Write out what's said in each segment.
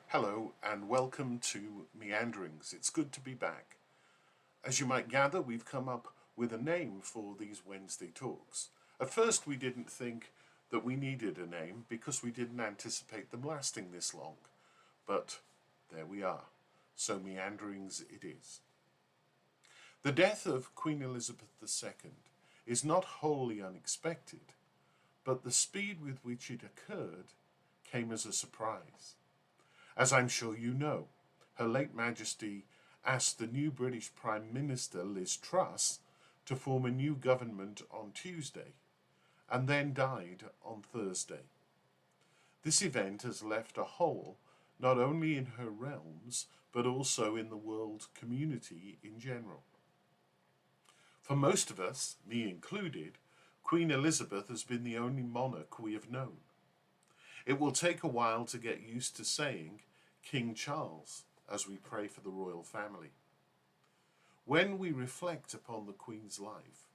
Hello and welcome to Meanderings. It's good to be back. As you might gather, we've come up with a name for these Wednesday talks. At first we didn't think that we needed a name because we didn't anticipate them lasting this long. But there we are. So Meanderings it is. The death of Queen Elizabeth II is not wholly unexpected, but the speed with which it occurred came as a surprise. As I'm sure you know, Her late Majesty asked the new British Prime Minister Liz Truss to form a new government on Tuesday, and then died on Thursday. This event has left a hole not only in her realms, but also in the world community in general. For most of us, me included, Queen Elizabeth has been the only monarch we have known. It will take a while to get used to saying King Charles as we pray for the royal family. When we reflect upon the Queen's life,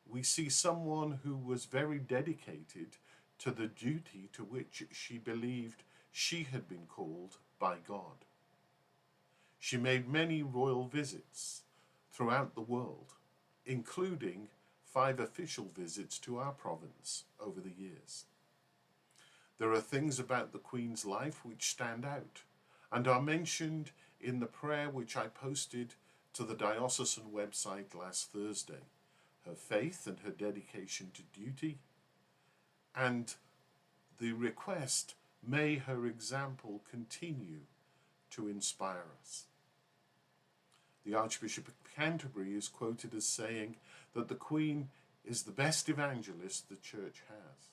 we see someone who was very dedicated to the duty to which she believed she had been called by God. She made many royal visits throughout the world, including 5 official visits to our province over the years. There are things about the Queen's life which stand out and are mentioned in the prayer which I posted to the diocesan website last Thursday. Her faith and her dedication to duty, and the request, may her example continue to inspire us. The Archbishop of Canterbury is quoted as saying that the Queen is the best evangelist the Church has.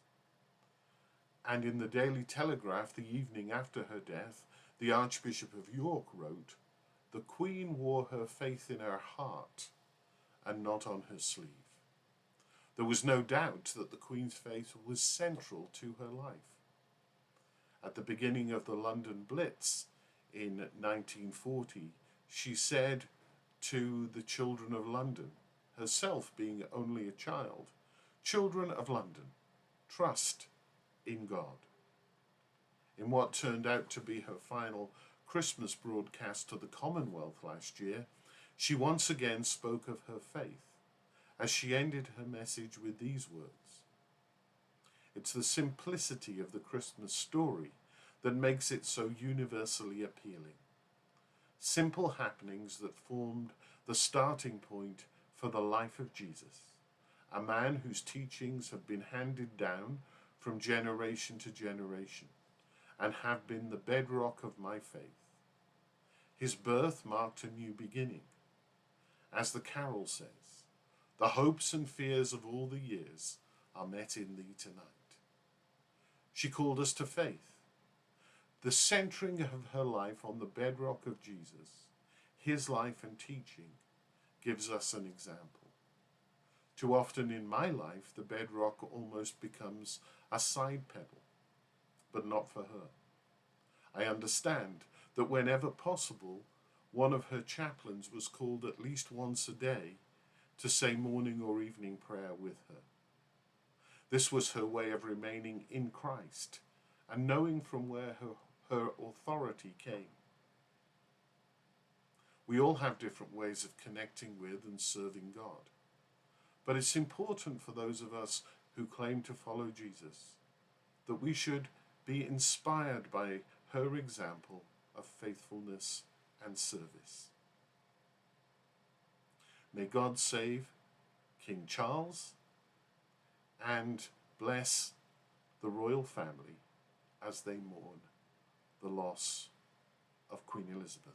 And in the Daily Telegraph the evening after her death, the Archbishop of York wrote, "The Queen wore her faith in her heart and not on her sleeve." There was no doubt that the Queen's faith was central to her life. At the beginning of the London Blitz in 1940, she said to the children of London, herself being only a child, "Children of London, trust in God." In what turned out to be her final Christmas broadcast to the Commonwealth last year, she once again spoke of her faith as she ended her message with these words. It's the simplicity of the Christmas story that makes it so universally appealing. Simple happenings that formed the starting point for the life of Jesus, a man whose teachings have been handed down from generation to generation and have been the bedrock of my faith. His birth marked a new beginning. As the carol says, "The hopes and fears of all the years are met in thee tonight." She called us to faith. The centering of her life on the bedrock of Jesus, his life and teaching, gives us an example. Too often in my life, the bedrock almost becomes a side pedal, but not for her. I understand that whenever possible, one of her chaplains was called at least once a day to say morning or evening prayer with her. This was her way of remaining in Christ and knowing from where her authority came. We all have different ways of connecting with and serving God, but it's important for those of us who claim to follow Jesus that we should be inspired by her example of faithfulness and service. May God save King Charles and bless the royal family as they mourn the loss of Queen Elizabeth.